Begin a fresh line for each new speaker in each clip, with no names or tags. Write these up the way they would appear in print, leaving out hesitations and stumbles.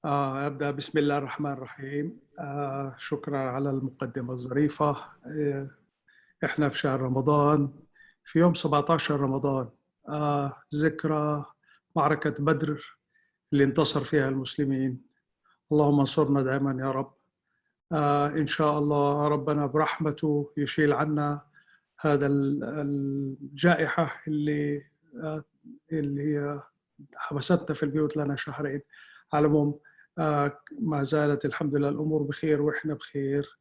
أبدأ بسم الله الرحمن الرحيم. شكرا على المقدمة الظريفة. إحنا في شهر رمضان، في يوم 17 رمضان، ذكرى معركة بدر اللي انتصر فيها المسلمين. اللهم انصرنا دائما يا رب. إن شاء الله ربنا برحمته يشيل عنا هذا الجائحة اللي هي حبستنا في البيوت لنا شهرين. على العموم ما زالت الحمد لله الأمور بخير وإحنا بخير.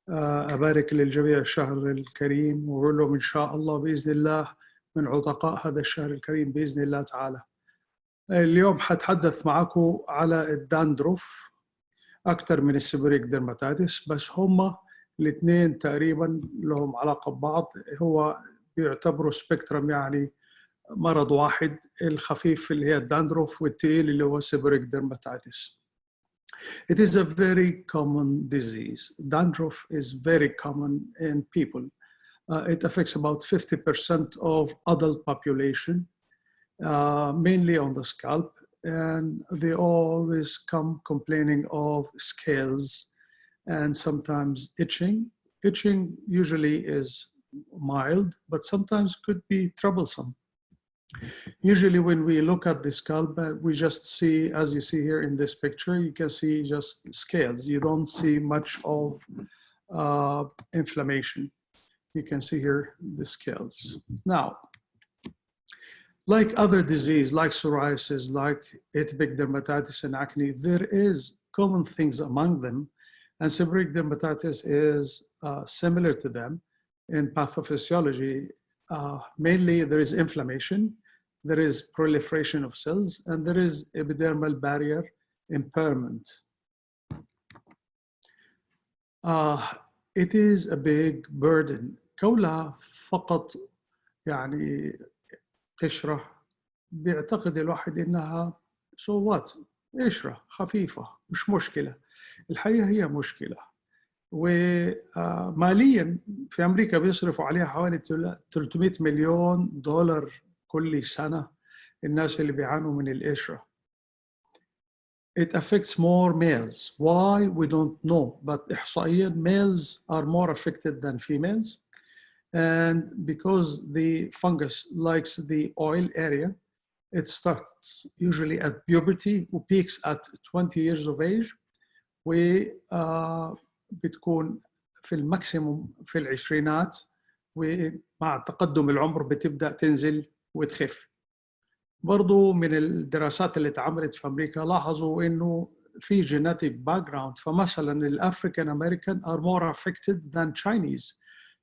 أبارك للجميع الشهر الكريم وأقول لهم إن شاء الله بإذن الله من عتقاء هذا الشهر الكريم بإذن الله تعالى. اليوم حتحدث معكم على الداندروف أكثر من السيبوريك ديرماتيتس، بس هما الاثنين تقريبا لهم علاقة ببعض. هو بيعتبروا سبيكترم، يعني مرض واحد، الخفيف اللي هي الداندروف والتقيل اللي هو السيبوريك ديرماتيتس. It is a very common disease. Dandruff is very common in people. It affects about 50% of adult population, mainly on the scalp, and they always come complaining of scales and sometimes itching. Itching usually is mild, but sometimes could be troublesome. Usually when we look at the scalp, we just see, as you see here in this picture, you can see just scales. You don't see much of inflammation. You can see here the scales. Now, like other disease, like psoriasis, like atopic dermatitis and acne, there is common things among them, and seborrheic dermatitis is similar to them in pathophysiology. Mainly there is inflammation, there is proliferation of cells, and there is epidermal barrier impairment. It is a big burden. كونها فقط يعني قشرة، بيعتقد الواحد إنها صوات قشرة خفيفة مش مشكلة. الحقيقة هي مشكلة، وماليا في أمريكا بيصرفوا عليها حوالي 300 مليون دولار كل سنة الناس اللي بيعانوا من القشرة. It affects more males. Why? We don't know, but إحصائيا males are more affected than females. And because the fungus likes the oil area, it starts usually at puberty and peaks at 20 years of age. وبتكون في الماكسيموم في العشرينات، ومع تقدم العمر بتبدأ تنزل وتخف. برضو من الدراسات اللي اتعملت في أمريكا لاحظوا إنه في genetic background. فمثلا الأفريكان أمريكان are more affected than Chinese.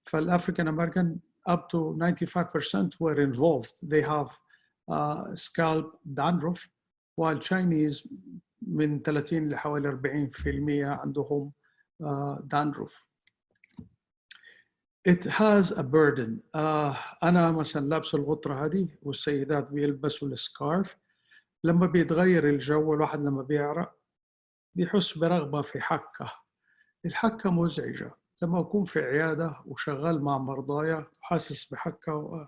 فالأفريكان أمريكان up to 95% were involved. They have scalp dandruff, while Chinese من 30 لحوالي 40% عندهم dandruff. It has a burden. أنا مثلا لابس الغطرة هذه والسيدات بيلبسوا السكارف. لما بيتغير الجو الواحد لما بيعرق بيحس برغبة في حكة. الحكة مزعجة. لما أكون في عيادة وشغال مع مرضايا حاسس بحكة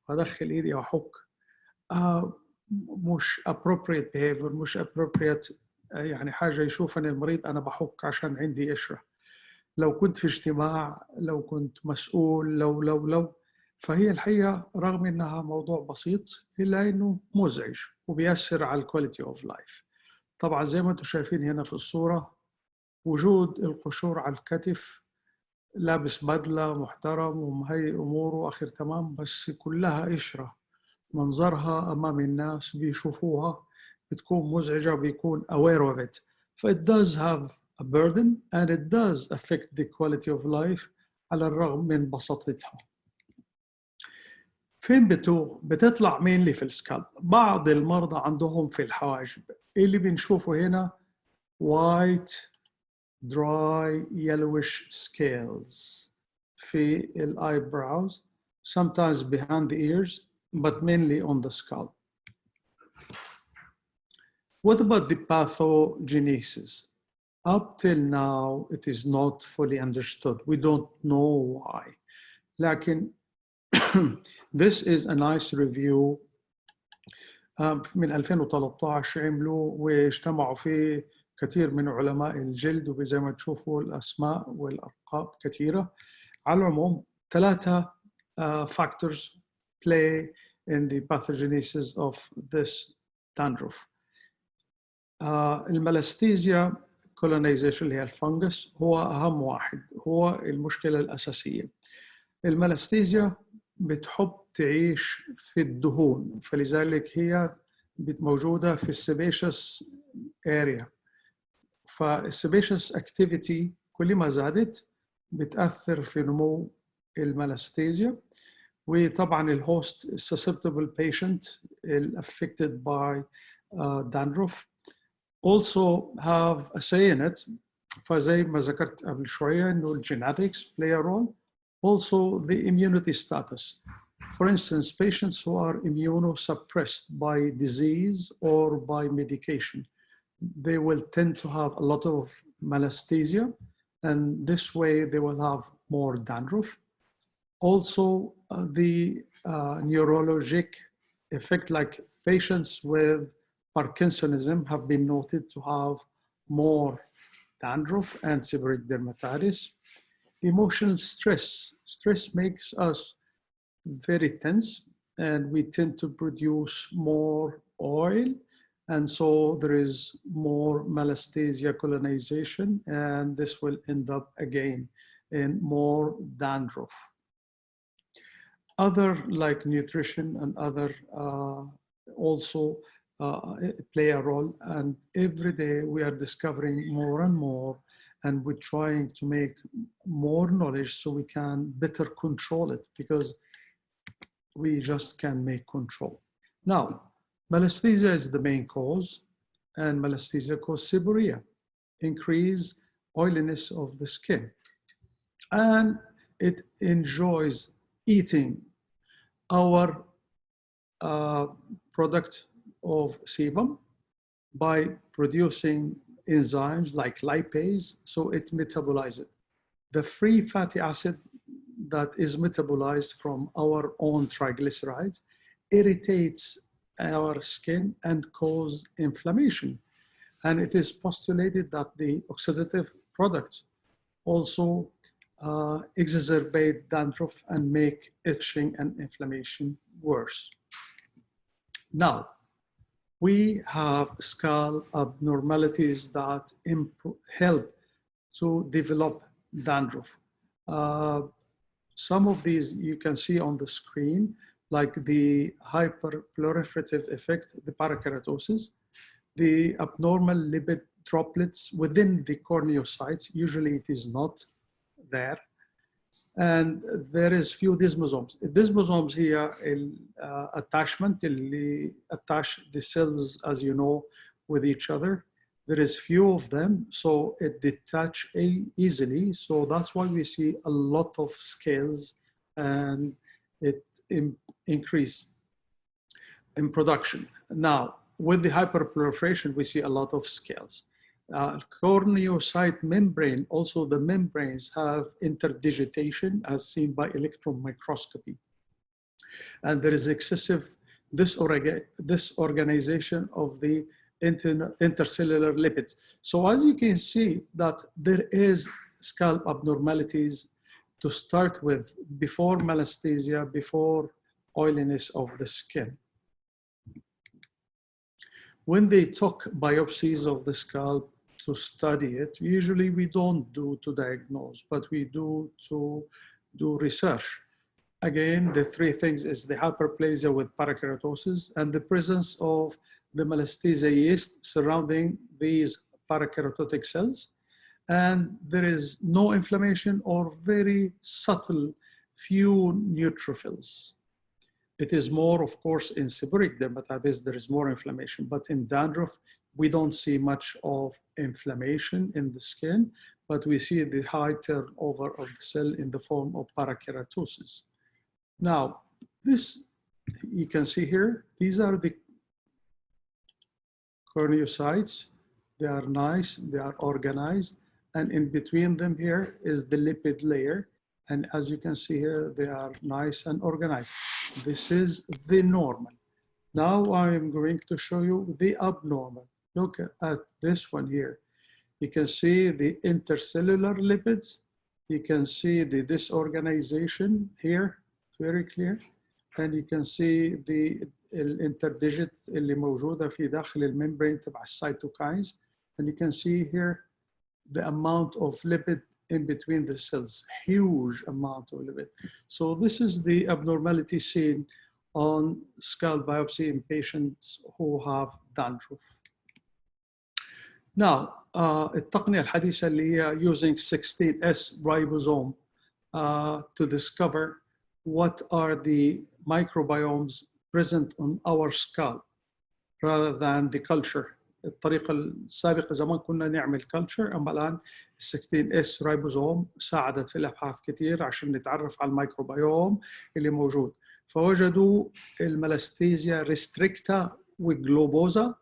وأدخل إيدي وأحك، مش appropriate behavior، مش appropriate يعني حاجة يشوفني المريض أنا بحك عشان عندي قشرة. لو كنت في اجتماع، لو كنت مسؤول، لو فهي الحقيقة رغم إنها موضوع بسيط إلا إنه مزعج وبيأثر على الكواليتي أوف لايف. طبعا زي ما أنتم شايفين هنا في الصورة، وجود القشور على الكتف، لابس بدلة محترم ومهيئ أموره آخر تمام، بس كلها قشرة. منظرها أمام الناس بيشوفوها بتكون مزعجة وبيكون aware of it. It does have a burden and it does affect the quality of life على الرغم من بساطتها. فين بتطلع mainly في السكالب. بعض المرضى عندهم في الحواجب اللي بنشوفه هنا white dry yellowish scales في eyebrows, sometimes behind the ears, but mainly on the scalp. What about the pathogenesis? Up till now, it is not fully understood. We don't know why. لكن this is a nice review من 2013 عملوا واجتمعوا فيه كثير من علماء الجلد، وزي ما تشوفوا الأسماء والأرقام كثيرة. على العموم 3 factors play in the pathogenesis of this dandruff. الملستيزيا colonization اللي هي الفنجس هو أهم واحد، هو المشكلة الأساسية. الملستيزيا بتحب تعيش في الدهون، فلذلك هي موجودة في السبيشس area. فالسبيشس activity كل ما زادت بتأثر في نمو الملستيزيا. وطبعا الهوست susceptible patient affected by dandruff also have a say in it. فزي ما ذكرت قبل شوية إنه genetics play a role. Also the immunity status. For instance, patients who are immunosuppressed by disease or by medication, they will tend to have a lot of melesthesia, and this way they will have more dandruff. Also, the neurologic effect, like patients with Parkinsonism have been noted to have more dandruff and seborrheic dermatitis. Emotional stress. Stress makes us very tense, and we tend to produce more oil, and so there is more melesthesia colonization, and this will end up again in more dandruff. Other like nutrition and other also play a role, and every day we are discovering more and more, and we're trying to make more knowledge so we can better control it, because we just can't make control. Now, melesthesia is the main cause, and melesthesia causes seborrhea, increase oiliness of the skin, and it enjoys eating our product of sebum by producing enzymes like lipase, so it metabolizes it. The free fatty acid that is metabolized from our own triglycerides irritates our skin and cause inflammation. And it is postulated that the oxidative products also exacerbate dandruff and make itching and inflammation worse. Now, we have scalp abnormalities that help to develop dandruff. Some of these you can see on the screen, like the hyperproliferative effect, the parakeratosis, the abnormal lipid droplets within the corneocytes. Usually it is not there. And there is few desmosomes. Desmosomes here, attachment, اللي attach the cells, as you know, with each other. There is few of them, so it detach easily. So that's why we see a lot of scales, and it increase in production. Now, with the hyperproliferation, we see a lot of scales. Corneocyte membrane, also the membranes have interdigitation as seen by electron microscopy. And there is excessive disorganization of the intercellular lipids. So as you can see that there is scalp abnormalities to start with before melesthesia, before oiliness of the skin. When they took biopsies of the scalp to study it, usually we don't do to diagnose, but we do to do research. Again, the 3 things is the hyperplasia with parakeratosis and the presence of the melesthesia yeast surrounding these parakeratotic cells. And there is no inflammation or very subtle few neutrophils. It is more, of course, in seborrheic dermatitis, there is more inflammation, but in dandruff, we don't see much of inflammation in the skin, but we see the high turnover of the cell in the form of parakeratosis. Now, this, you can see here, these are the corneocytes. They are nice, they are organized, and in between them here is the lipid layer. And as you can see here, they are nice and organized. This is the normal. Now I'm going to show you the abnormal. Look at this one here. You can see the intercellular lipids. You can see the disorganization here, very clear. And you can see the الانترديجيت اللي موجودة في داخل الممبرين تبع السيتوكاينز. And you can see here the amount of lipid in between the cells, huge amount of lipid. So this is the abnormality seen on scalp biopsy in patients who have dandruff. Now, التقنية الحديثة اللي هي using 16S ribosome to discover what are the microbiomes present on our scalp rather than the culture. الطريقة السابقة زمان كنا نعمل culture، أما الآن 16S ribosome ساعدت في الأبحاث كتير عشان نتعرف على الميكروبيوم اللي موجود. فوجدوا الملاستيزيا ريستريكتا وجلوبوزا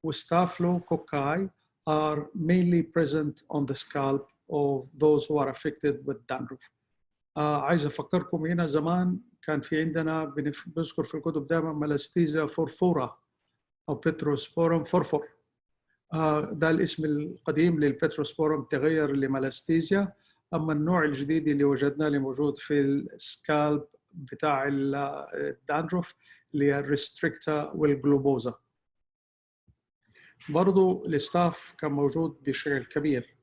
وستافلوكوكاي are mainly present on the scalp of those who are affected with dandruff. عايز أفكركم هنا زمان كان في عندنا بنذكر في الكتب دائما ملاستيزيا فورفورا أو بتروسبورم فرفر. ده الاسم القديم للبتروسبورم تغير لملاستيزيا. أما النوع الجديد اللي وجدناه اللي موجود في السكالب بتاع الداندروف اللي هي الريستريكتا والجلوبوزا. برضو الستاف كان موجود بشكل كبير،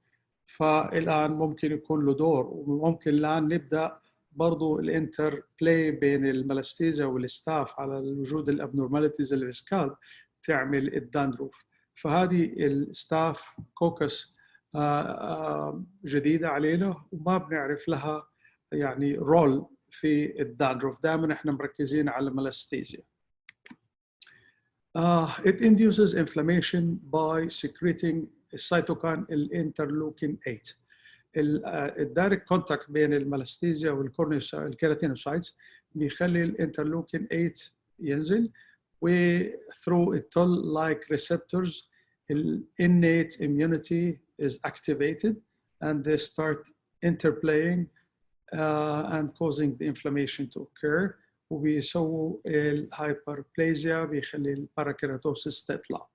فالآن ممكن يكون له دور، وممكن الآن نبدأ برضو الانتر بلاي بين الملاستيزيا والستاف على وجود الابنورماليتيز اللي في السكالب تعمل الداندروف. فهذه الستاف كوكس جديدة علينا وما بنعرف لها يعني رول في الداندروف. دائما احنا مركزين على الملاستيزيا. It induces inflammation by secreting السيتوكاين الانترلوكين 8. الدايركت كونتاكت بين الملاستيزيا والكيراتينوسايتس بيخلي الانترلوكين 8 ينزل، و through toll-like receptors innate immunity is activated and they start interplaying and causing the inflammation to occur. وبيسووا الهايبربليزيا بيخلي الباراكيراتوسيس تطلع.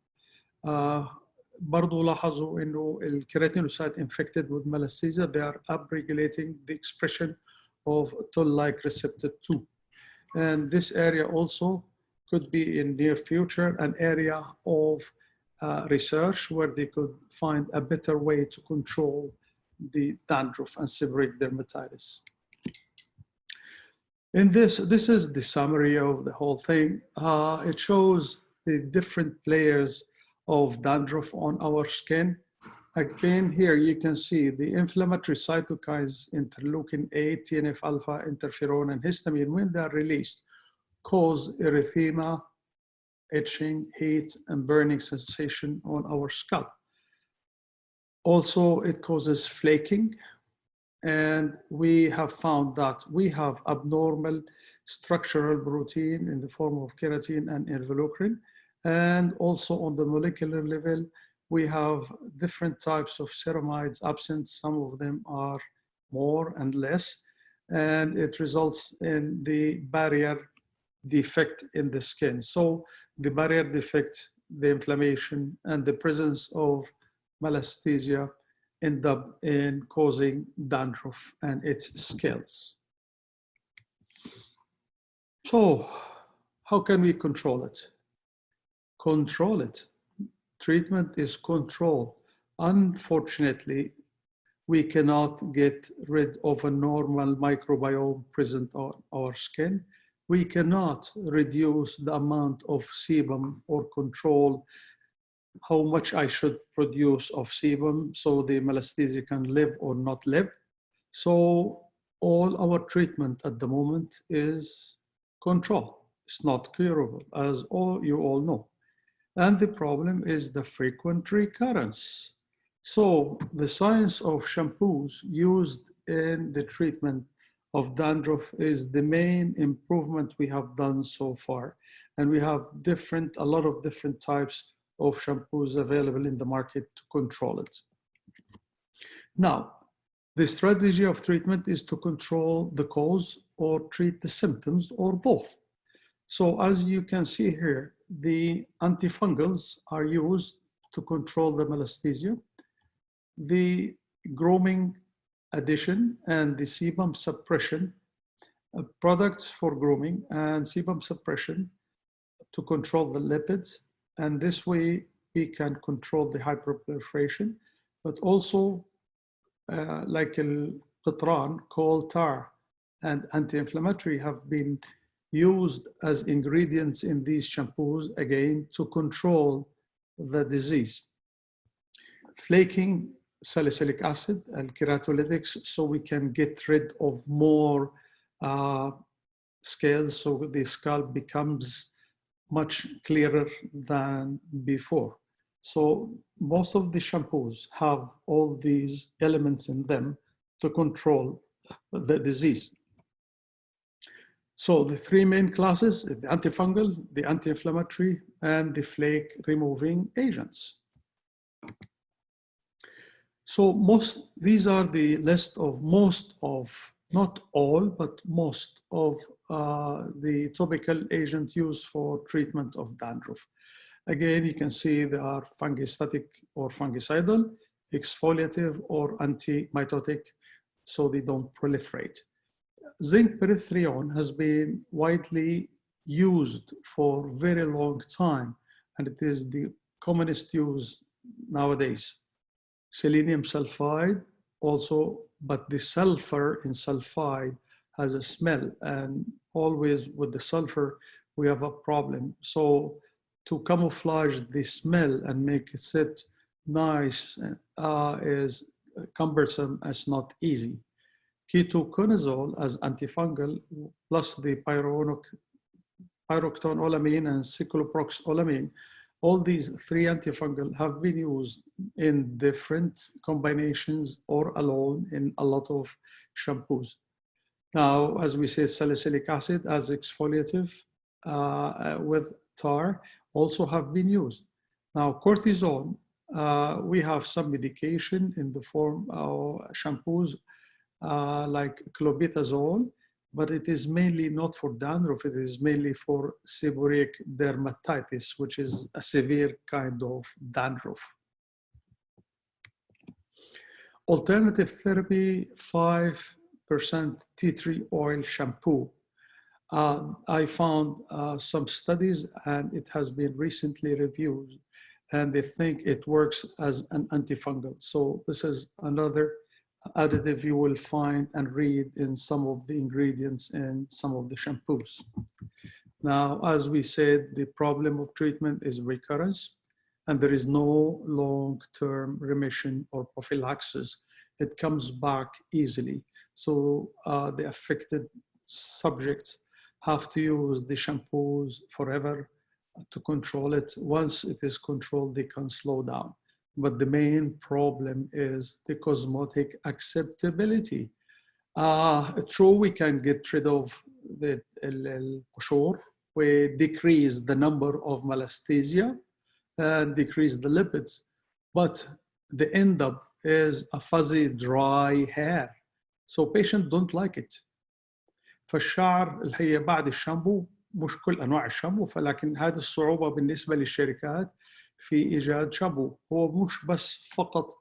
برضو لاحظوا انه الكيراتينوسايت infected with malassezia they are upregulating the expression of toll-like receptor 2, and this area also could be in near future an area of research where they could find a better way to control the dandruff and seborrheic dermatitis. In this is the summary of the whole thing. It shows the different layers of dandruff on our skin. Again, here you can see the inflammatory cytokines, interleukin 8, TNF-alpha, interferon, and histamine, when they are released, cause erythema, itching, heat, and burning sensation on our scalp. Also, it causes flaking, and we have found that we have abnormal structural protein in the form of keratin and involucrin. And also on the molecular level, we have different types of ceramides absent. Some of them are more and less, and it results in the barrier defect in the skin. So the barrier defect, the inflammation, and the presence of malassezia end up in causing dandruff and its scales. So how can we control it? Control it. Treatment is control. Unfortunately, we cannot get rid of a normal microbiome present on our skin. We cannot reduce the amount of sebum or control how much I should produce of sebum so the malassezia can live or not live. So all our treatment at the moment is control. It's not curable, as you all know. And the problem is the frequent recurrence. So the science of shampoos used in the treatment of dandruff is the main improvement we have done so far. And we have a lot of different types of shampoos available in the market to control it. Now, the strategy of treatment is to control the cause or treat the symptoms or both. So as you can see here, the antifungals are used to control the malassezia. the grooming addition and the sebum suppression, products for grooming and sebum suppression to control the lipids. And this way we can control the hyperproliferation, but also like al-qitran, coal tar, and anti-inflammatory have been used as ingredients in these shampoos, again, to control the disease. Flaking salicylic acid and keratolytics, so we can get rid of more scales, so the scalp becomes much clearer than before. So most of the shampoos have all these elements in them to control the disease. So the three main classes, the antifungal, the anti-inflammatory, and the flake removing agents. So these are the list of most of, not all, but most of the topical agents used for treatment of dandruff. Again, you can see they are fungistatic or fungicidal, exfoliative or antimitotic, so they don't proliferate. Zinc perithrione has been widely used for a very long time, and it is the commonest use nowadays. Selenium sulfide also, but the sulfur in sulfide has a smell, and always with the sulfur, we have a problem. So to camouflage the smell and make it sit nice is cumbersome, it's not easy. Ketoconazole as antifungal plus the pyroxetolamine and cycloproxolamine, all these three antifungal have been used in different combinations or alone in a lot of shampoos. Now, as we say, salicylic acid as exfoliative with tar also have been used. Now, cortisone, we have some medication in the form of shampoos like clobetasol, but it is mainly not for dandruff, it is mainly for seborrheic dermatitis, which is a severe kind of dandruff. Alternative therapy, 5% tea tree oil shampoo. I found some studies, and it has been recently reviewed, and they think it works as an antifungal. So this is another additive you will find and read in some of the ingredients in some of the shampoos. Now, as we said, the problem of treatment is recurrence, and there is no long-term remission or prophylaxis. It comes back easily. So the affected subjects have to use the shampoos forever to control it. Once it is controlled, they can slow down. But the main problem is the cosmetic acceptability. True, we can get rid of the qshur, we decrease the number of malastasia and decrease the lipids, but the end up is a fuzzy, dry hair. So patients don't like it. فالشعر اللي هي بعد الشامبو، مش كل أنواع الشامبو، فلكن هذه الصعوبة بالنسبة للشركات في إيجاد شامبو. هو مش بس فقط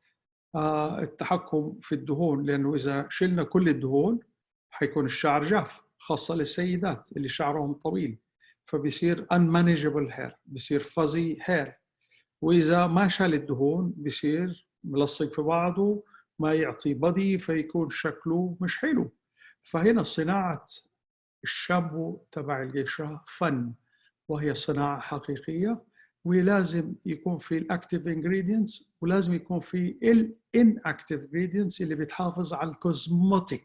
التحكم في الدهون، لأنه إذا شلنا كل الدهون حيكون الشعر جاف، خاصة للسيدات اللي شعرهم طويل، فبيصير unmanageable hair، بيصير fuzzy hair. وإذا ما شال الدهون بيصير ملصق في بعضه، ما يعطي بدي، فيكون شكله مش حلو. فهنا صناعة الشامبو تبع القشرة فن، وهي صناعة حقيقية، ولازم يكون في الأكتيف ingredients، ولازم يكون في inactive ingredients اللي بتحافظ على cosmetic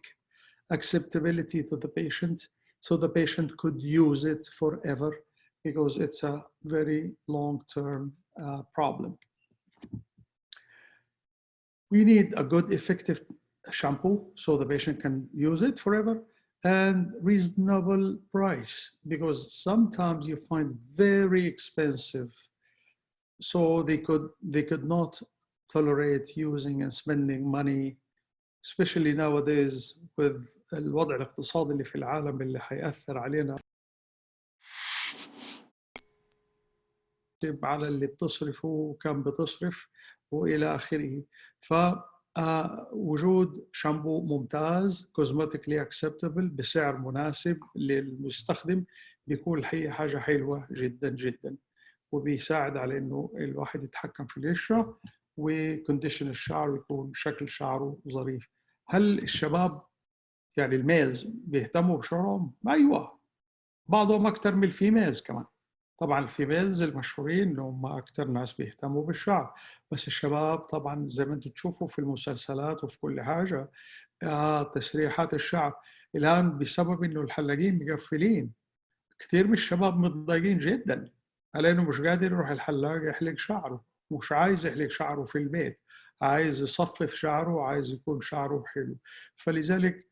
acceptability to the patient, so the patient could use it forever, because it's a very long-term problem. We need a good, effective shampoo so the patient can use it forever, and reasonable price, because sometimes you find very expensive, so they could not tolerate using and spending money, especially nowadays with الوضع الاقتصادي اللي في العالم اللي هيأثر علينا على اللي بتصرفه وكم بتصرف، والى اخره. فوجود شامبو ممتاز كوزمتيكلي اكسبتبل بسعر مناسب للمستخدم بيكون الحقيقه حاجه حلوه جدا جدا، وبيساعد على انه الواحد يتحكم في القشره وكونديشن الشعر ويكون شكل شعره ظريف. هل الشباب يعني الميلز بيهتموا بشعرهم؟ ايوه، بعضهم اكثر من الفيميلز كمان. طبعا الفيميلز المشهورين ان هم اكثر ناس بيهتموا بالشعر، بس الشباب طبعا زي ما انتم تشوفوا في المسلسلات وفي كل حاجه تسريحات الشعر الان بسبب انه الحلاقين مقفلين. كثير من الشباب متضايقين جدا على انه مش قادر يروح الحلاق يحلق شعره، مش عايز يحلق شعره في البيت، عايز يصفف شعره وعايز يكون شعره حلو. فلذلك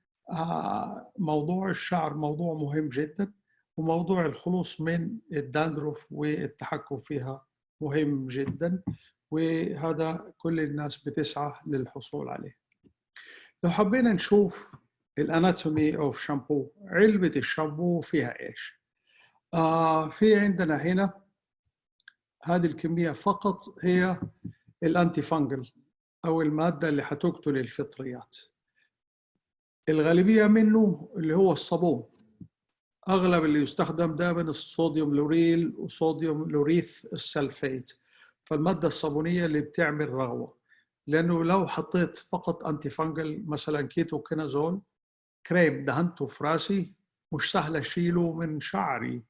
موضوع الشعر موضوع مهم جدا، وموضوع الخلوص من الداندروف والتحكم فيها مهم جدا، وهذا كل الناس بتسعى للحصول عليه. لو حبينا نشوف الاناتومي اوف شامبو، علبة الشامبو فيها ايش؟ في عندنا هنا هذه الكمية فقط هي الانتي فانجل أو المادة اللي حتقتل الفطريات. الغالبية منه اللي هو الصابون، أغلب اللي يستخدم دائما الصوديوم لوريل وصوديوم لوريث السلفيت، فالمادة الصابونية اللي بتعمل رغوة. لأنه لو حطيت فقط انتي فانجل مثلا كيتو كينازول كريم دهنته في راسي مش سهل أشيله من شعري،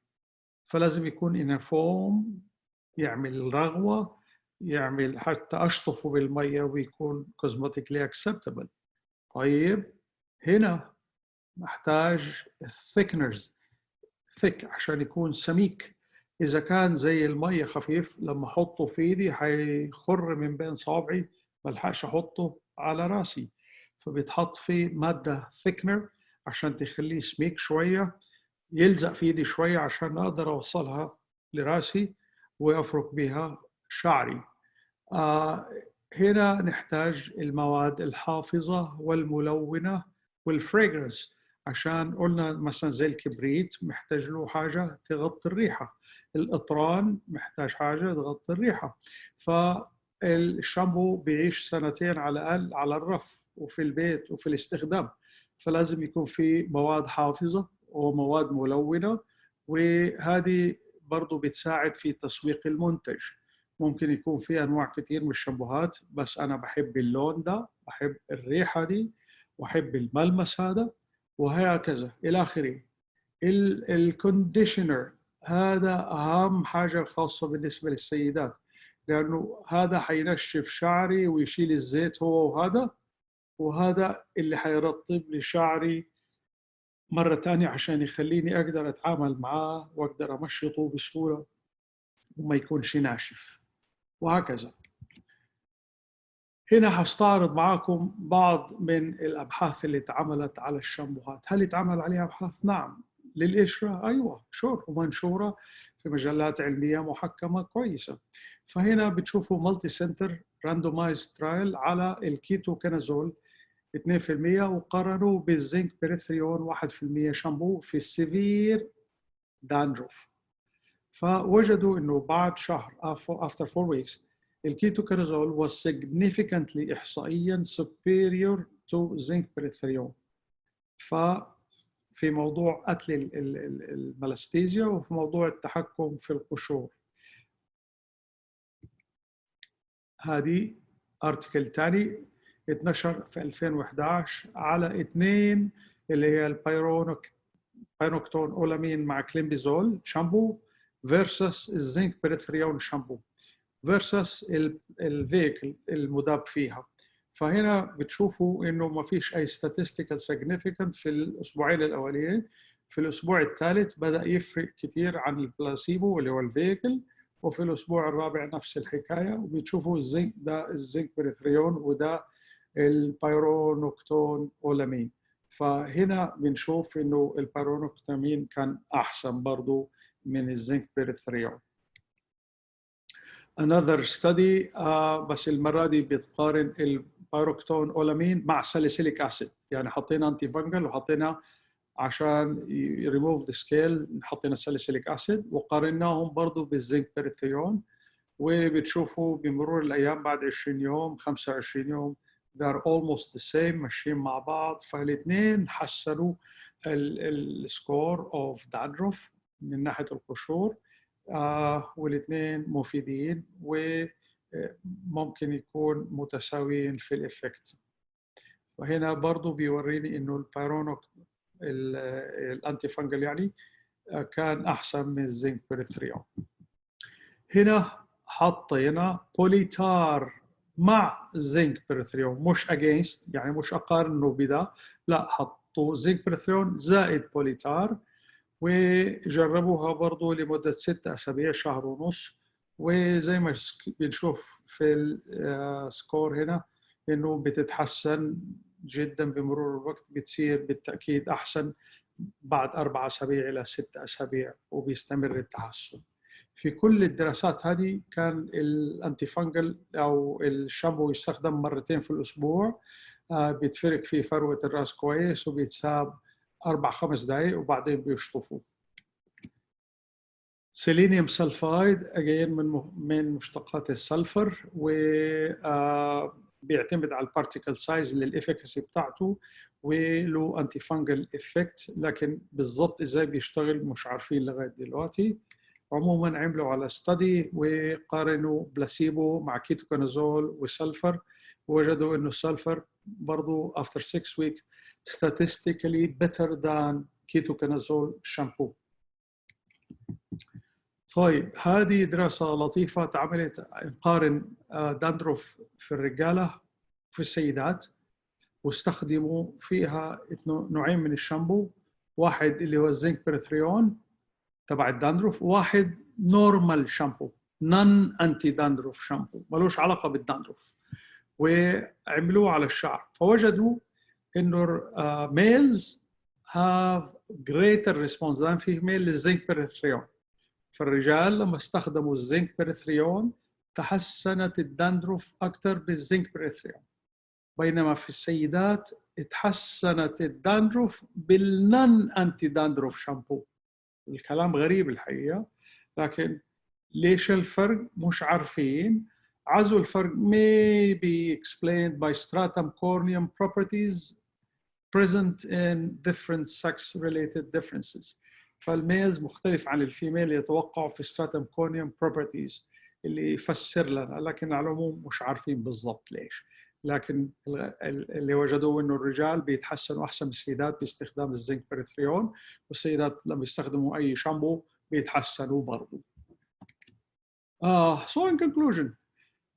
فلازم يكون يونيفورم يعمل رغوة، يعمل حتى أشطفه بالمية ويكون كوزمتيكلي اكسبتبل. طيب هنا محتاج الثيكنرز ثيك عشان يكون سميك. إذا كان زي المية خفيف لما أحطه في إيدي حيخر من بين صوابعي، ملحقش أحطه على راسي، فبيتحط فيه مادة ثيكنر عشان تخليه سميك شوية، يلزق في ايدي شوية عشان أقدر أوصلها لراسي وأفرك بها شعري. هنا نحتاج المواد الحافظة والملونة والفريغرنس، عشان قلنا مثلا زي الكبريت محتاج له حاجة تغطي الريحة، القطران محتاج حاجة تغطي الريحة. فالشامبو بيعيش سنتين على الأقل على الرف وفي البيت وفي الاستخدام، فلازم يكون في مواد حافظة ومواد ملونة، وهذه برضو بتساعد في تسويق المنتج. ممكن يكون في أنواع كثير من الشامبوهات، بس أنا بحب اللون ده، بحب الريحة دي، وأحب الملمس هذا، وهكذا إلى آخره. الكونديشنر هذا أهم حاجة خاصة بالنسبة للسيدات، لأنه هذا حينشف شعري ويشيل الزيت هو، وهذا اللي حيرطب لي شعري مرة تانية عشان يخليني أقدر أتعامل معاه وأقدر أمشطه بسهولة وما يكونش ناشف، وهكذا. هنا هستعرض معاكم بعض من الأبحاث اللي اتعملت على الشامبوهات. هل اتعمل عليها أبحاث؟ نعم. للقشرة؟ أيوة شور، ومنشورة في مجلات علمية محكمة كويسة. فهنا بتشوفوا مالتي سنتر راندومايز ترايل على الكيتو كينازول 2%، وقارنوا بالزنك بريثريون 1% شامبو في السيفير داندروف. فوجدوا انه بعد شهر after 4 weeks الكيتوكونازول was significantly احصائيا superior to zinc بريثريون في موضوع قتل الملستيزيا وفي موضوع التحكم في القشور. هذه ارتكل تاني اتنشر في 2011 على 2 اللي هي البايروكتون اولامين مع كليمبيزول شامبو versus الزنك بريثريون شامبو versus الفيكل المداب فيها. فهنا بتشوفوا انه ما فيش اي statistical significant في الاسبوعين الاولين. في الاسبوع الثالث بدا يفرق كثير عن البلاسيبو اللي هو الفيكل، وفي الاسبوع الرابع نفس الحكايه، وبتشوفوا الزنك ده الزنك بريثريون وده البايرونوكتون اولامين. فهنا بنشوف انه البايرونوكتامين كان احسن برضو من الزنك بريثريون. another study بس المره دي بتقارن البايروكتون اولامين مع ساليسيليك اسيد، يعني حطينا انتي فانجل وحطينا عشان ريموف ذا سكيل حطينا ساليسيليك اسيد، وقارناهم برضو بالزنك بريثيون. وبتشوفوا بمرور الأيام بعد 20 يوم 25 يوم they're almost the same ماشيين مع بعض. فالاثنين حسنوا السكور of dandruff من ناحية القشور، والاثنين مفيدين وممكن يكون متساويين في الإفكت. وهنا برضو بيوريني إنه البيرونوك الأنتي فانجل يعني كان أحسن من الزنك بريثريون. هنا حطينا بوليتار مع زنك بريثريون، مش against يعني مش أقارنه بده، لا حطوا زنك بريثريون زائد بوليتار وجربوها برضو لمدة 6 أسابيع شهر ونص. وزي ما بنشوف في السكور هنا إنه بتتحسن جدا بمرور الوقت، بتصير بالتأكيد أحسن بعد 4 أسابيع إلى 6 أسابيع وبيستمر التحسن. في كل الدراسات هذه كان الأنتي فانجل أو الشامبو يستخدم مرتين في الأسبوع، بيتفرك فيه فروة الرأس كويس وبيتساب 4-5 دقائق وبعدين بيشطفوه. سيلينيوم سلفايد أجين من مشتقات السلفر، وبيعتمد على البارتيكل سايز للإفكاسي بتاعته وله أنتي فانجل إفكت، لكن بالضبط إزاي بيشتغل مش عارفين لغاية دلوقتي. عموما عملوا على ستادي وقارنوا بلاسيبو مع كيتوكونازول وسلفر، ووجدوا إنه السلفر برضو after 6 weeks statistically better than ketoconazole shampoo. طيب هذه دراسة لطيفة اتعملت نقارن داندروف في الرجالة وفي السيدات، واستخدموا فيها نوعين من الشامبو، واحد اللي هو الزنك بريثريون تبع الداندروف، واحد نورمال شامبو نون انتي داندروف شامبو ملوش علاقة بالداندروف، وعملوه على الشعر. فوجدوا انه males have greater response than female للزنك بريثريون. فالرجال لما استخدموا الزنك بريثريون تحسنت الداندروف أكثر بالزنك بريثريون، بينما في السيدات اتحسنت الداندروف بالنون أنتي داندروف شامبو. الكلام غريب الحقيقة، لكن ليش الفرق مش عارفين. عزوا الفرق may be explained by stratum corneum properties present in different sex-related differences. فالميلز مختلف عن الفيميل، يتوقعوا في stratum corneum properties اللي يفسر لنا، لكن على العموم مش عارفين بالضبط ليش. لكن اللي وجدوه انه الرجال بيتحسنوا احسن من السيدات باستخدام الزنك بريثريون، والسيدات لما يستخدموا اي شامبو بيتحسنوا برضو. So in conclusion,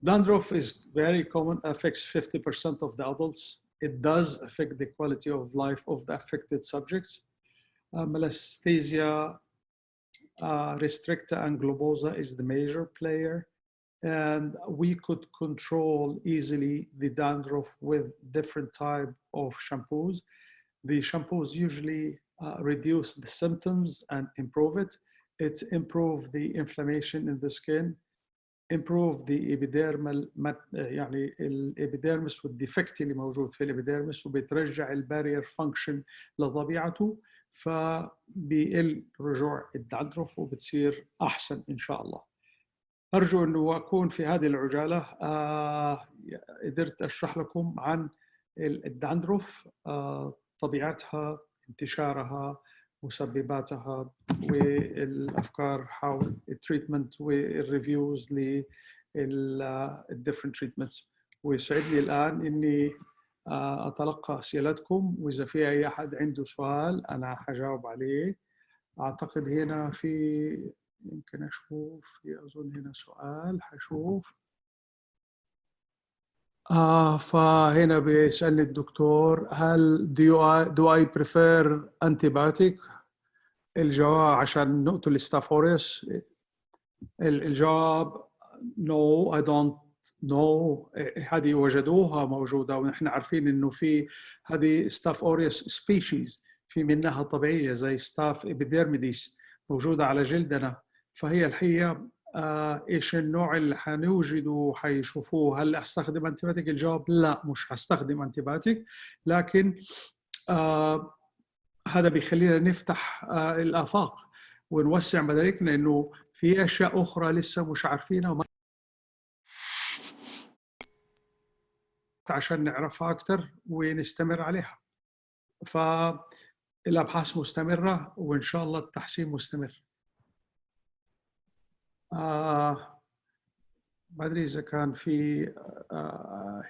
dandruff is very common, affects 50% of the adults. It does affect the quality of life of the affected subjects. Melasthesia restricta and globosa is the major player, and we could control easily the dandruff with different type of shampoos. The shampoos usually reduce the symptoms and improve it. It improves the inflammation in the skin, improve the epidermal يعني الابيديرمس والديفكت اللي موجود في الابيديرمس، وبترجع البارير فانكشن لطبيعته، فبيقل رجوع الداندروف وبتصير احسن ان شاء الله. ارجو انه اكون في هذه العجاله قدرت اشرح لكم عن الداندروف، طبيعتها، انتشارها، مسبباتها، والافكار حول التريتمنت والريفيوز للديفرنت تريتمنتس. ويسعدني الان اني اتلقى اسئلتكم، واذا في اي احد عنده سؤال انا حجاوب عليه. اعتقد هنا في، يمكن اشوف، اظن هنا سؤال حشوف. فهنا بيسألني الدكتور هل do I prefer antibiotic؟ الجواب عشان نقتل الستافوريوس، الجواب no I don't know. هذه وجدوها موجودة، ونحن عارفين إنه في هذه ستافوريوس سبيشيز في منها طبيعية زي ستاف إبيديرميديس موجودة على جلدنا. فهي الحقيقة ايش النوع اللي حنوجده وحيشوفوه. هل استخدم انتيبيوتيك؟ الجواب لا، مش هستخدم انتيبيوتيك، لكن هذا بيخلينا نفتح الآفاق ونوسع مداركنا، انه في اشياء اخرى لسه مش عارفينها عشان نعرفها أكثر ونستمر عليها. فالأبحاث مستمرة وإن شاء الله التحسين مستمر. ما أدري إذا كان في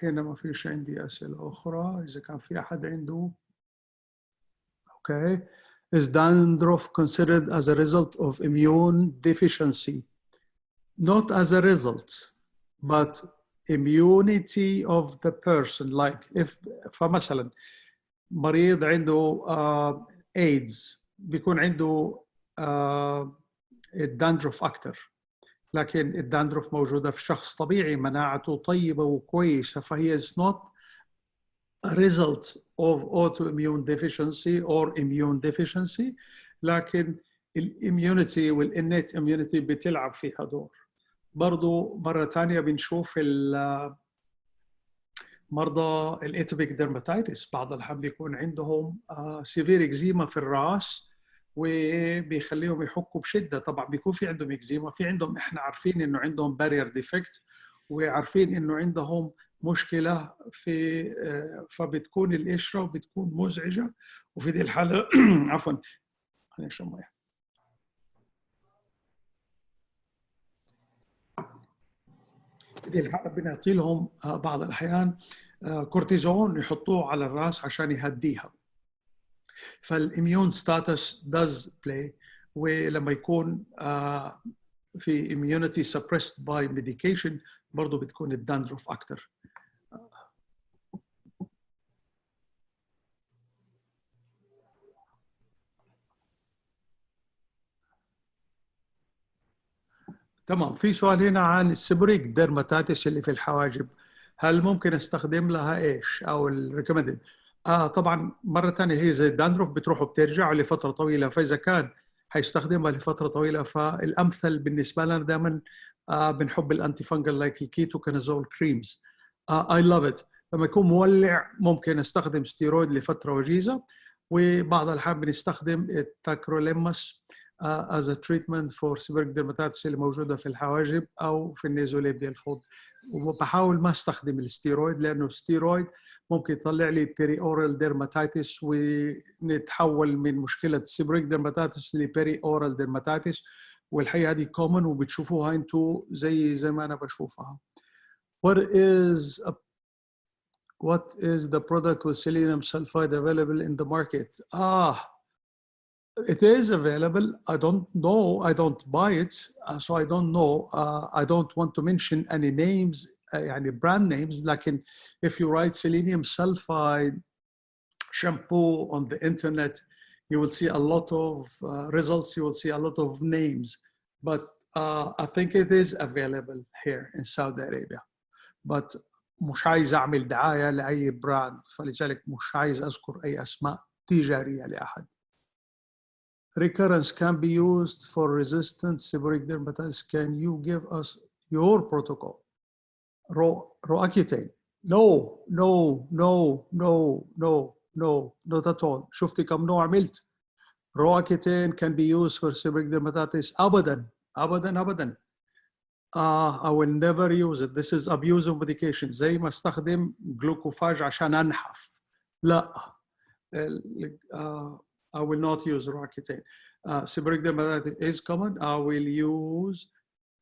هنا ما فيش عندي أسئلة أخرى. إذا كان في أحد عنده. Okay. Is dandruff considered as a result of immune deficiency? Not as a result, but immunity of the person. Like if فمثلا مريض عنده AIDS بيكون عنده الداندروف أكتر، لكن الداندروف موجودة في شخص طبيعي مناعته طيبة وكويسة، فهي is not a result of autoimmune deficiency or immune deficiency، لكن الاميونيتي والإنيت immunity بتلعب فيها دور. برضو مرة ثانية بنشوف مرضى الاتوبيك ديرماتيتس بعض الأحيان بيكون عندهم سيفير اكزيما في الراس وبيخليهم يحكوا بشدة. طبعا بيكون في عندهم اكزيما، في عندهم احنا عارفين انه عندهم بارير ديفكت وعارفين انه عندهم مشكلة في فبتكون القشرة وبتكون مزعجة، وفي دي الحالة عفوا خلينا نشرب مياه. في دي الحالة بنعطي لهم بعض الأحيان كورتيزون يحطوه على الراس عشان يهديها. فالإميون ستاتس does play، ولما يكون في immunity suppressed by medication برضو بتكون الداندروف أكتر. تمام. في سؤال هنا عن السيبوريك ديرماتيتس اللي في الحواجب، هل ممكن استخدم لها ايش او الريكومندد؟ طبعا مره ثانيه هي زي الداندروف بتروح وبترجع لفتره طويله، فاذا كان هيستخدمها لفتره طويله فالامثل بالنسبه لنا دائما بنحب الانتي فانجل لايك الكيتوكونازول كريمز. اي لاف ات. لما يكون مولع ممكن استخدم ستيرويد لفتره وجيزه، وبعض الاحيان بنستخدم التاكروليماس as a treatment for seborrheic dermatitis اللي موجودة في الحواجب أو في النيزوليبيال فولد. وبحاول ما استخدم الستيرويد لأنه الستيرويد ممكن يطلع لي بيري أورال ديرماتيتس ونتحول من مشكلة seborrheic dermatitis لبيري أورال ديرماتيتس، والحقيقة هذه common وبتشوفوها أنتوا زي ما أنا بشوفها. What is the product with selenium sulfide available in the market? It is available. I don't know. I don't buy it, so I don't know. I don't want to mention any names, يعني brand names. لكن if you write selenium sulfide shampoo on the internet, you will see a lot of results. You will see a lot of names. But I think it is available here in Saudi Arabia. But مش عايز أعمل دعاية لأي براند، فلذلك مش عايز أذكر أي أسماء تجارية لأحد. Recurrence can be used for resistant seborrheic dermatitis. Can you give us your protocol? Roaccutane. No, not at all. شفتي كم نوع عملت؟ Roaccutane can be used for seborrheic dermatitis. أبداً. I will never use it. This is abuse of medication. زي ما استخدم جلوكوفاج عشان أنحف. لا. I will not use Roaccutane. Seborrheic dermatitis is common. I will use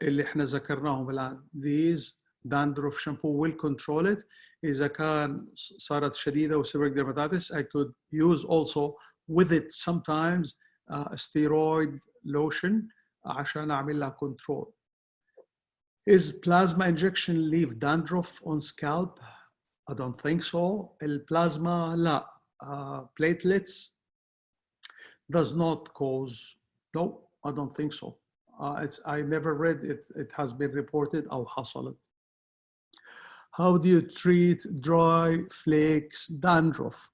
اللي احنا ذكرناهم الآن. These dandruff shampoo will control it. إذا كان صارت شديدة و seborrheic dermatitis, I could use also with it sometimes steroid lotion عشان أعمل لها control. Is plasma injection leave dandruff on scalp? I don't think so. البلازما لا. Platelets does not cause. No, I don't think so. I never read it. It has been reported أو حصلت. How do you treat dry flakes dandruff?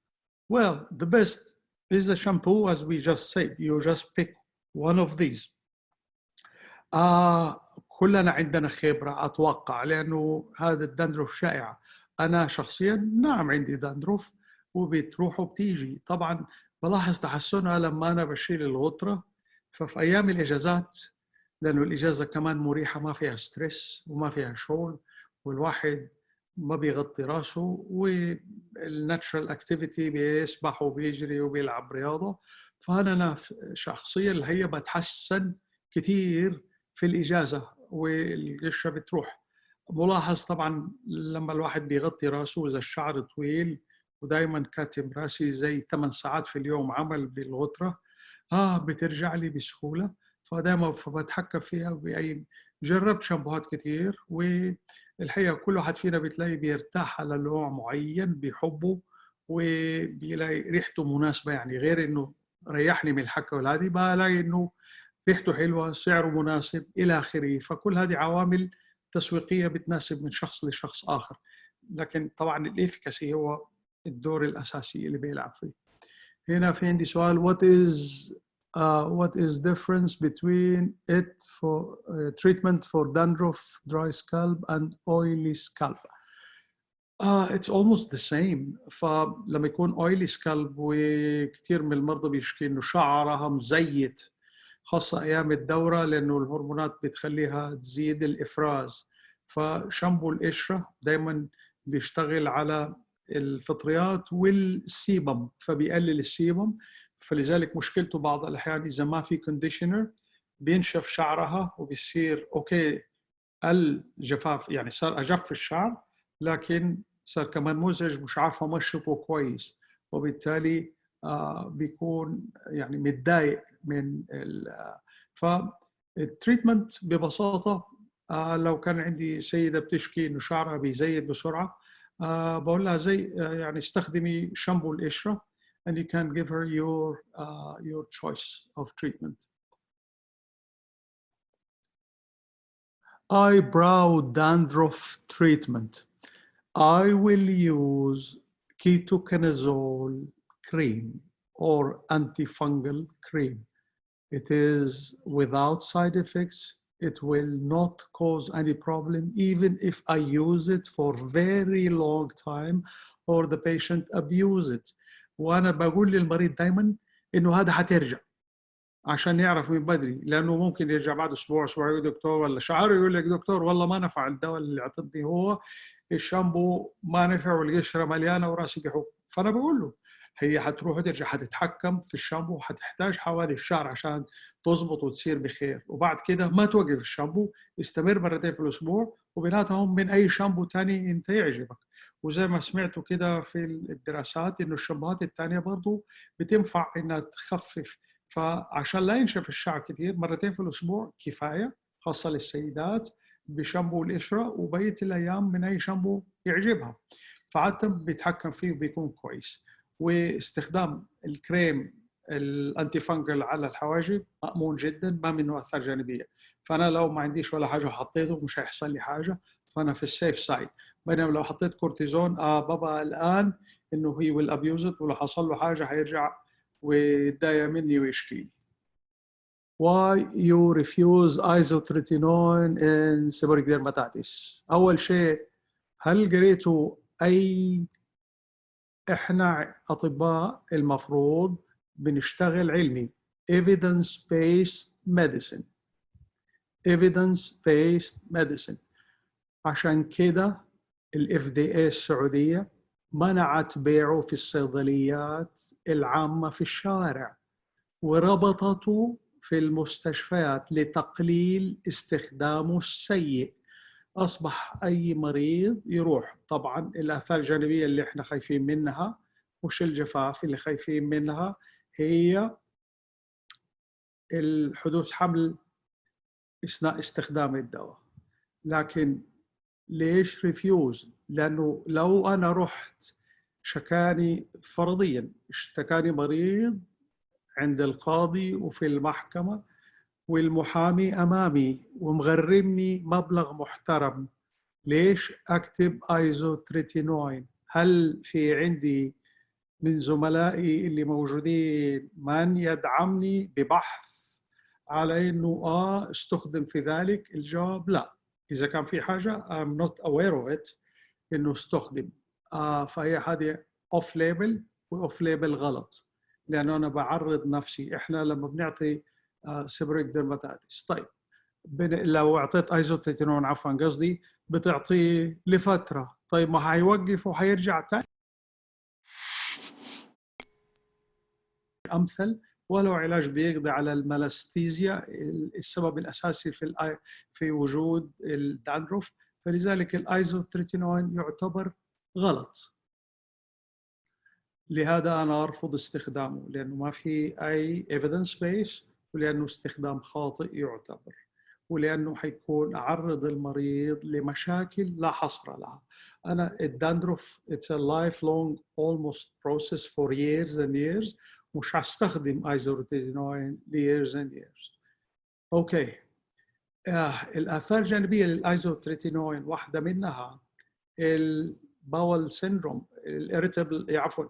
Well, the best is the shampoo, as we just said. You just pick one of these. كلنا عندنا خبرة أتوقع، لأنه هذا الدندروف شائع. أنا شخصياً نعم عندي دندروف وبتروح وبتيجي. طبعاً بلاحظ تحسنها لما أنا بشيل الغطرة. ففي أيام الإجازات، لأنه الإجازة كمان مريحة ما فيها ستريس وما فيها شغل، والواحد ما بيغطي راسه، والناتشرال اكتيفيتي بيسبح وبيجري وبيلعب رياضه. فانا شخصيا اللي هي بتحسن كثير في الاجازه والقشره بتروح. ملاحظ طبعا لما الواحد بيغطي راسه اذا الشعر طويل ودائما كاتم راسي زي 8 ساعات في اليوم عمل بالغتره، بترجع لي بسهوله. فدائما بتحكم فيها باي. جربت شامبوهات كثير، والحقيقه كل واحد فينا بتلاقي بيرتاح على نوع معين بيحبه وبيلاقي ريحته مناسبه. يعني غير انه ريحني من الحكه والهادي، بلاقي انه ريحته حلوه، سعره مناسب، الى اخره. فكل هذه عوامل تسويقيه بتناسب من شخص لشخص اخر. لكن طبعا الافكاسي هو الدور الاساسي اللي بيلعب فيه. هنا في عندي سؤال: what is difference between it for treatment for dandruff, dry scalp and oily scalp? It's almost the same. فلما يكون oily scalp وكثير من المرضى بيشكي انه شعرها مزيت، خاصة ايام الدورة، لانه الهرمونات بتخليها تزيد الافراز. فشامبو القشرة دائما بيشتغل على الفطريات والسيبم، فبيقلل السيبم. فلذلك مشكلته بعض الاحيان اذا ما في كونديشنر بينشف شعرها وبيصير اوكي الجفاف، يعني صار اجف الشعر لكن صار كمان مزعج، مش عارفه امشطه كويس، وبالتالي بيكون يعني متضايق من فالتريتمنت ببساطه. لو كان عندي سيده بتشكي انه شعرها بيزيد بسرعه، بقول لها زي يعني استخدمي شامبو القشره and you can give her your choice of treatment. Eyebrow dandruff treatment. I will use ketoconazole cream or antifungal cream. It is without side effects. It will not cause any problem even if I use it for very long time or the patient abuse it. وأنا بقول للمريض دايما إنه هذا حترجع عشان يعرف من بدري، لانه ممكن يرجع بعد اسبوع اسبوعين دكتور ولا شهر يقول لك دكتور والله ما نفع الدواء اللي اعطتني، هو الشامبو ما نفع والقشره مليانه وراسي بحب. فانا بقول له هي حتروح وترجع، حتتحكم في الشامبو، حتحتاج حوالي الشهر عشان تظبط وتصير بخير. وبعد كده ما توقف الشامبو، استمر مرتين في الاسبوع وبيناتهم من اي شامبو ثاني انت يعجبك. وزي ما سمعتوا كده في الدراسات انه الشامبوهات الثانيه برضه بتنفع انها تخفف. فعشان لا ينشف الشعر كثير مرتين في الاسبوع كفايه، خاصه للسيدات، بشامبو القشره، وبقيه الايام من اي شامبو يعجبها. فعاده بيتحكم فيه وبيكون كويس. واستخدام الكريم الانتي فانجل على الحواجب مأمون جدا، ما منه اثار جانبيه. فانا لو ما عنديش ولا حاجه وحطيته مش هيحصل لي حاجه، فانا في السيف سايد. بينما لو حطيت كورتيزون بابا الان انه هي ويل ابيوز، ولو حصل له حاجه هيرجع ويتضايق مني ويشكي لي. Why you refuse isotretinoin in seborrheic dermatitis؟ أول شيء، هل قريتوا إحنا أطباء المفروض بنشتغل علمي، evidence-based medicine. evidence-based medicine. عشان كده ال FDA السعودية منعت بيعه في الصيدليات العامة في الشوارع، وربطته في المستشفيات لتقليل استخدامه السيء. أصبح أي مريض يروح، طبعاً الآثار الجانبية اللي إحنا خايفين منها مش الجفاف، اللي خايفين منها هي الحدوث حمل أثناء استخدام الدواء. لكن ليش ريفيوز؟ لأنه لو أنا رحت شكاني فرضياً، اشتكاني مريض عند القاضي وفي المحكمة والمحامي أمامي ومغرمني مبلغ محترم، ليش أكتب ايزوتريتينوين؟ هل في عندي من زملائي اللي موجودين من يدعمني ببحث على إنه استخدم في ذلك؟ الجواب لا. إذا كان في حاجة I'm not aware of it إنه استخدم. فهي هذه off label، و off label غلط، لأنه أنا بعرض نفسي. إحنا لما بنعطي سيبوريك ديرماتيتس، لو أعطيت ايزوتريتينون، عفوا قصدي، بتعطيه لفترة طيب ما هيوقف وهيرجع تاني امثل، ولو علاج بيقضي على الملاستيزيا السبب الاساسي في وجود الداندروف، فلذلك الايزوتريتينوين يعتبر غلط. لهذا انا ارفض استخدامه لانه ما في اي evidence base، ولانه استخدام خاطئ يعتبر، ولانه حيكون اعرض المريض لمشاكل لا حصر لها. انا الداندروف it's a lifelong almost process for years and years، مش هستخدم ايزوتريتينوين years and years. اوكي. الاثار الجانبيه للايزوتريتينوين واحده منها الباول سيندروم، الاريتابل، عفوا،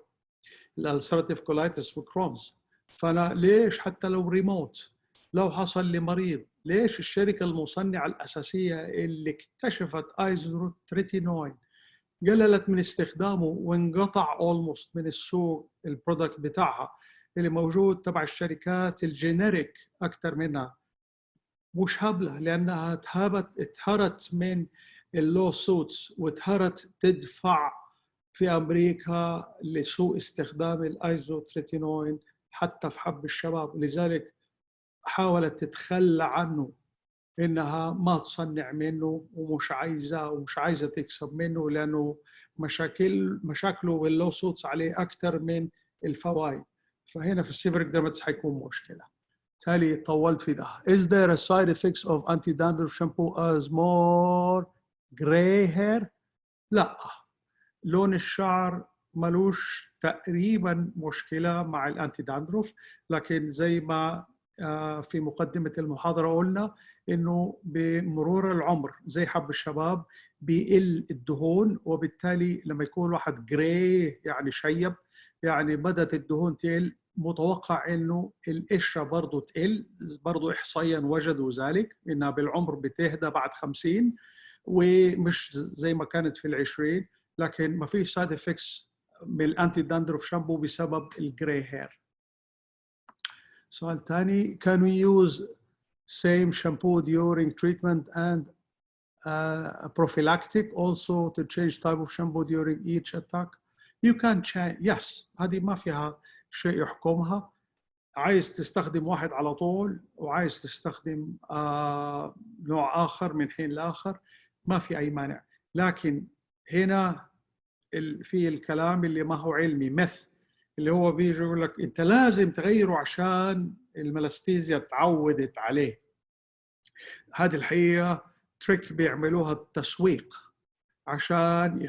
الالسراتيف كولايتس وكرونز. فانا ليش حتى لو ريموت، لو حصل لمريض، ليش الشركه المصنعه الاساسيه اللي اكتشفت ايزوتريتينوين قللت من استخدامه وانقطع اولموست من السوق البرودكت بتاعها اللي موجود تبع الشركات الجينيريك اكثر منها؟ مش هبله، لانها اتهرت من اللو سوتس واتهرت تدفع في امريكا لسوء استخدام الايزوتريتينوين حتى في حب الشباب، لذلك حاولت تتخلى عنه، انها ما تصنع منه ومش عايزه تكسب منه، لانه مشاكله واللو سوتس عليه اكثر من الفوائد. فهنا في السيفريك درماتيس حيكون مشكله. تالي طولت في ده. Is there a side effects of anti-dandruff shampoo as more gray hair؟ لا، لون الشعر ملوش تقريبا مشكلة مع الانتي داندروف، لكن زي ما في مقدمة المحاضرة قلنا إنه بمرور العمر زي حب الشباب بيقل الدهون، وبالتالي لما يكون واحد جراي يعني شيب، يعني بدأت الدهون تقل، متوقع إنه القشرة برضه تقل. برضه إحصائيا وجدوا ذلك إنها بالعمر بتهدى بعد 50 ومش زي ما كانت في العشرين، لكن ما في سايد افكتس من الانتي داندروف شامبو بسبب الجراي هير. سؤال ثاني: Can we use same shampoo during treatment and prophylactic also to change type of shampoo during each attack? You can change. Yes، هذه ما فيها شيء يحكمها. عايز تستخدم واحد على طول وعايز تستخدم نوع آخر من حين لآخر، ما في أي مانع. لكن هنا في الكلام اللي ما هو علمي، مثل اللي هو بيجي يقول لك انت لازم تغيره عشان الملاستيزيا تعودت عليه. هذه الحقيقه تريك بيعملوها التسويق عشان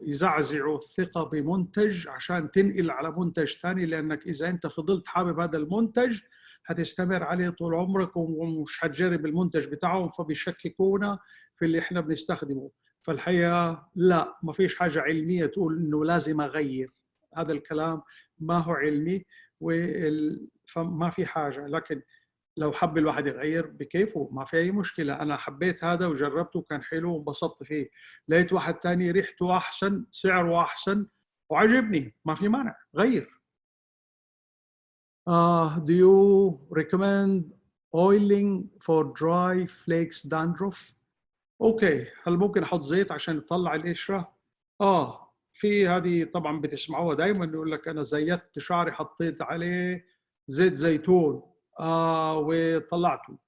يزعزعوا الثقه بمنتج عشان تنقل على منتج ثاني، لانك اذا انت فضلت حابب هذا المنتج هتستمر عليه طول عمرك ومش هتجرب المنتج بتاعهم، فبيشككونا في اللي احنا بنستخدمه. فالحقيقه لا، ما فيش حاجه علميه تقول انه لازم اغير، هذا الكلام ما هو علمي فما في حاجه. لكن لو حب الواحد يغير بكيفه ما في اي مشكله. انا حبيت هذا وجربته وكان حلو وانبسطت فيه، لقيت واحد ثاني ريحته احسن سعره احسن وعجبني، ما في مانع غير. Do you recommend oiling for dry flakes dandruff؟ اوكي، هل ممكن احط زيت عشان يطلع القشره؟ في هذه طبعا بتسمعوها دائما، يقول لك انا زيت شعري حطيت عليه زيت زيتون وطلعته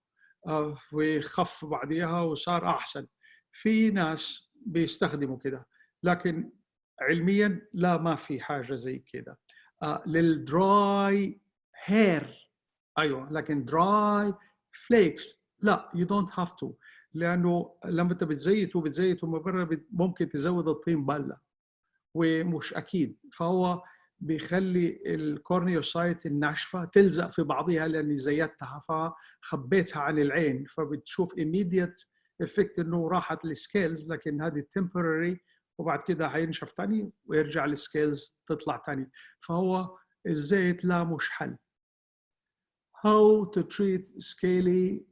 وخف بعديها وصار احسن. في ناس بيستخدموا كده، لكن علميا لا، ما في حاجه زي كده. للدراي هير ايوه، لكن دراي فليكس لا، you don't have to، لانه لما انت بتزيته من بره ممكن تزود الطين بله ومش اكيد، فهو بيخلي الكورنيوسايت الناشفه تلزق في بعضها لاني زيتها فخبيتها عن العين، فبتشوف immediate effect انه راحت السكيلز، لكن هذه temporary وبعد كده هينشف تاني ويرجع السكيلز تطلع تاني. فهو الزيت لا مش حل. How to treat scaly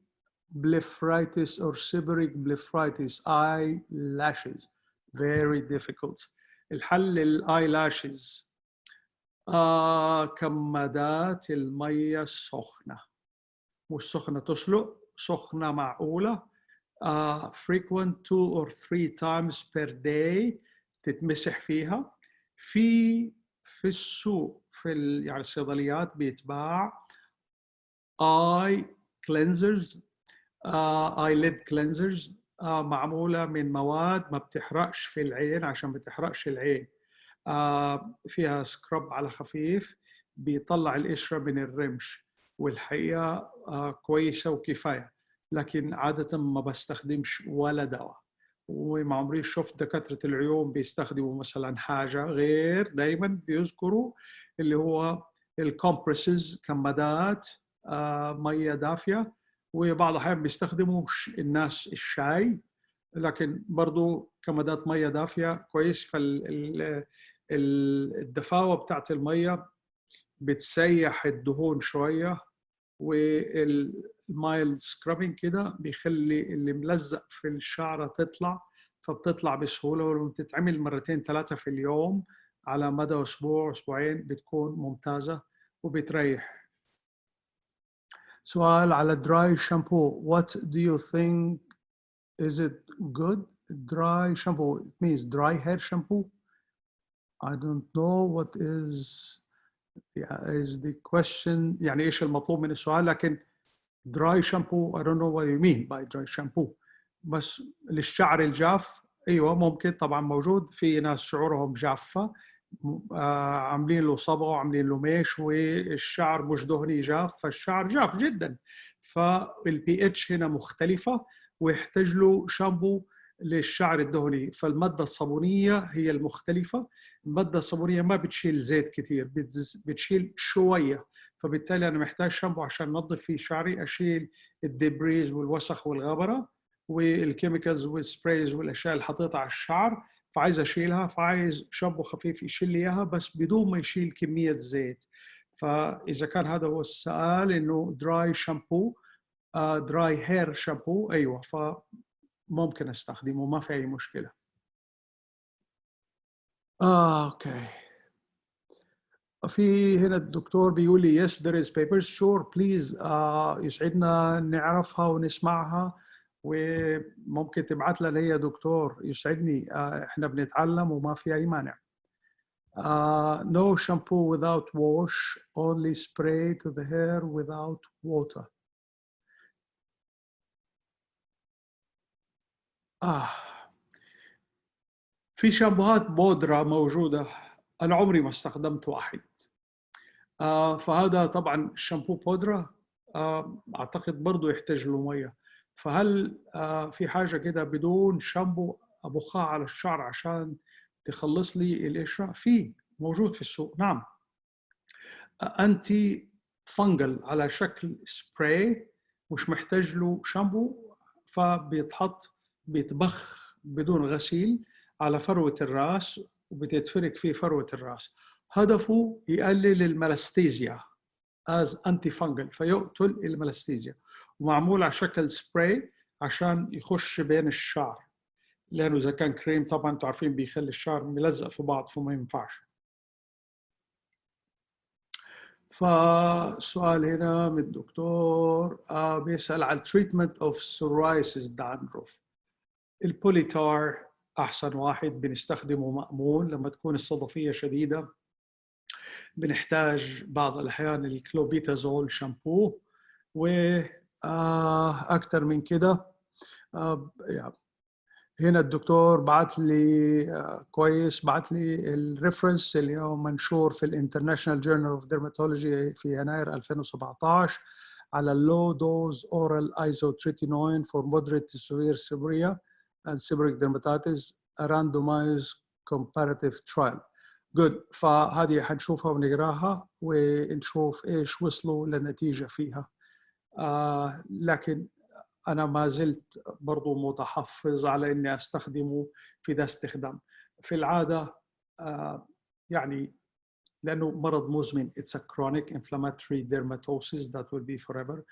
blepharitis or seborrheic blepharitis eyelashes? Very difficult. الحل الاي لاشز كمادات الميه السخنه، مش سخنه تسلق، سخنه معقوله frequent 2 or 3 times per day تتمسح فيها. في السوق يعني الصيدليات بيتباع eye cleansers eyelid cleansers معمولة من مواد ما بتحرقش في العين عشان ما تحرقش العين. فيها سكراب على خفيف بيطلع القشرة من الرمش، والحقيقة كويسة وكفاية، لكن عادة ما بستخدمش ولا دواء، وما عمري شفت دكاترة العيون بيستخدموا مثلا حاجة غير، دايما بيذكروا اللي هو الكومبرسز، كمادات مية دافية، وبعض الأحيان بيستخدموا الناس الشاي، لكن برضو كمادات مية دافية كويس. فالدفاوة بتاعت المية بتسيح الدهون شوية، والمايل سكرابينج كده بيخلي اللي ملزق في الشعرة تطلع، فبتطلع بسهولة، ولما تتعمل مرتين 3 في اليوم على مدى أسبوع أسبوعين بتكون ممتازة وبتريح. سؤال على dry shampoo. What do you think? Is it good? Dry shampoo, it means dry hair shampoo. I don't know what is the question. يعني إيش المطلوب من السؤال، لكن dry shampoo I don't know what you mean by dry shampoo. بس للشعر الجاف أيوة ممكن طبعا موجود. في ناس شعورهم جافة عاملين له صبغة وعاملين له ميش والشعر مش دهني جاف، فالشعر جاف جدا، فالبي اتش هنا مختلفة ويحتاج له شامبو للشعر الدهني. فالمادة الصابونية هي المختلفة. المادة الصابونية ما بتشيل زيت كتير، بتشيل شوية، فبالتالي أنا محتاج شامبو عشان أنظف فيه شعري، أشيل الدبريز والوسخ والغبرة والكيميكالز والسبرايز والأشياء اللي حطيتها على الشعر، فعايز أشيلها، فعايز شامبو خفيف يشيل لي إياها بس بدون ما يشيل كمية زيت. فإذا كان هذا هو السؤال إنه دراي شامبو، دراي هير شامبو، أيوة فممكن أستخدمه، ما في أي مشكلة. أوكي. في هنا الدكتور بيقول لي yes there is papers sure please. يسعدنا نعرفها ونسمعها، وممكن تبعت لنا هي دكتور، يسعدني. احنا بنتعلم وما في اي مانع. No shampoo without wash, only spray to the hair without water. في شامبوهات بودرة موجودة، أنا عمري ما استخدمت واحد. فهذا طبعا الشامبو بودرة أعتقد برضو يحتاج له مية. فهل في حاجة كده بدون شامبو أبخها على الشعر عشان تخلص لي القشرة؟ في موجود في السوق، نعم. أنتي فنجل على شكل سبراي، مش محتاج له شامبو، فبيتحط بيتبخ بدون غسيل على فروة الرأس وبتتفرك في فروة الرأس. هدفه يقلل الملستيزيا as antifungal، فيقتل الملستيزيا، ومعمول على شكل سبراي عشان يخش بين الشعر، لأنه إذا كان كريم طبعا انتوا عارفين بيخلي الشعر ملزق في بعض فما ينفعش. فسؤال هنا من الدكتور بيسأل على treatment of psoriasis dandruff. البوليتار أحسن واحد بنستخدمه، مأمون. لما تكون الصدفية شديدة بنحتاج بعض الأحيان الكلوبيتازول شامبو، وأكثر من كده هنا الدكتور بعت لي كويس، بعت لي الريفرنس اللي هو منشور في الانترناشونال جورنال اوف ديرماتولوجي في يناير 2017 على low dose oral isotretinoin for moderate to severe seborrhea and seborrheic dermatitis, a randomized comparative trial. Good. فهذه حنشوفها ونقراها ونشوف ايش وصلوا لنتيجة فيها. لكن أنا ما زلت برضو متحفظ على إني أستخدمه في ذا استخدام. في العادة يعني لأنه مرض مزمن، it's a chronic inflammatory dermatosis that will be forever,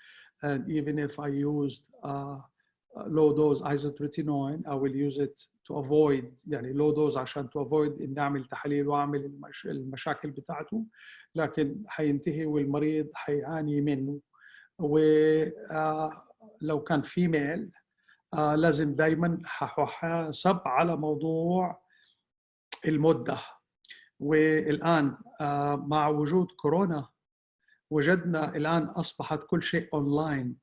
and even if I used low dose isotretinoin I will use it to avoid، يعني low dose عشان to avoid إن أعمل تحاليل وأعمل المشاكل بتاعته، لكن حينتهي والمريض حيعاني منه. و لو كان فيميل لازم دائما ححاسب على موضوع المدة. والآن مع وجود كورونا وجدنا الآن أصبحت كل شيء أونلاين،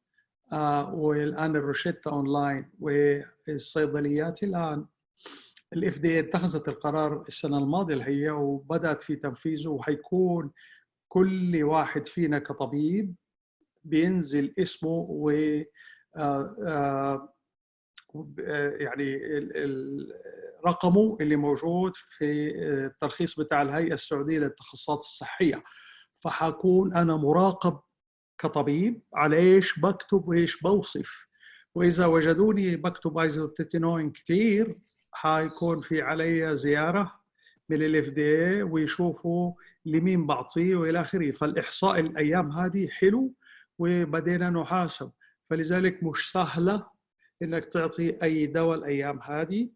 والآن الروشتة أونلاين، والصيدليات الآن ال FDA اتخذت القرار السنة الماضية الحقيقة وبدأت في تنفيذه، وحيكون كل واحد فينا كطبيب بينزل اسمه و يعني رقمه اللي موجود في الترخيص بتاع الهيئة السعودية للتخصصات الصحية. فحكون أنا مراقب كطبيب على إيش بكتب وإيش بوصف، وإذا وجدوني بكتب ايزوتيتينوين كتير حيكون في علي زيارة من ال FDA ويشوفوا لمين بعطيه وإلى آخره. فالإحصاء الأيام هذه حلو وبدينا نحاسب، فلذلك مش سهلة إنك تعطي أي دواء الأيام هذه.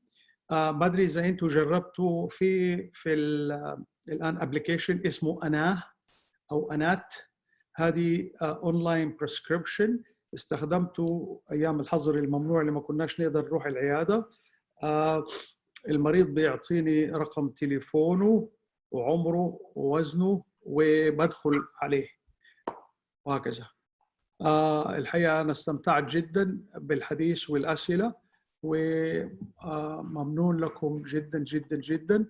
ما أدري إذا أنتم جربتوا في الآن أبليكيشن اسمه أناه أو أنات، هذه أونلاين بريسكريبشن، استخدمته أيام الحظر الممنوع لما كناش نقدر نروح العيادة. المريض بيعطيني رقم تليفونه وعمره ووزنه وبدخل عليه وهكذا. الحقيقة أنا استمتعت جدا بالحديث والأسئلة، وممنون لكم جدا جدا جدا.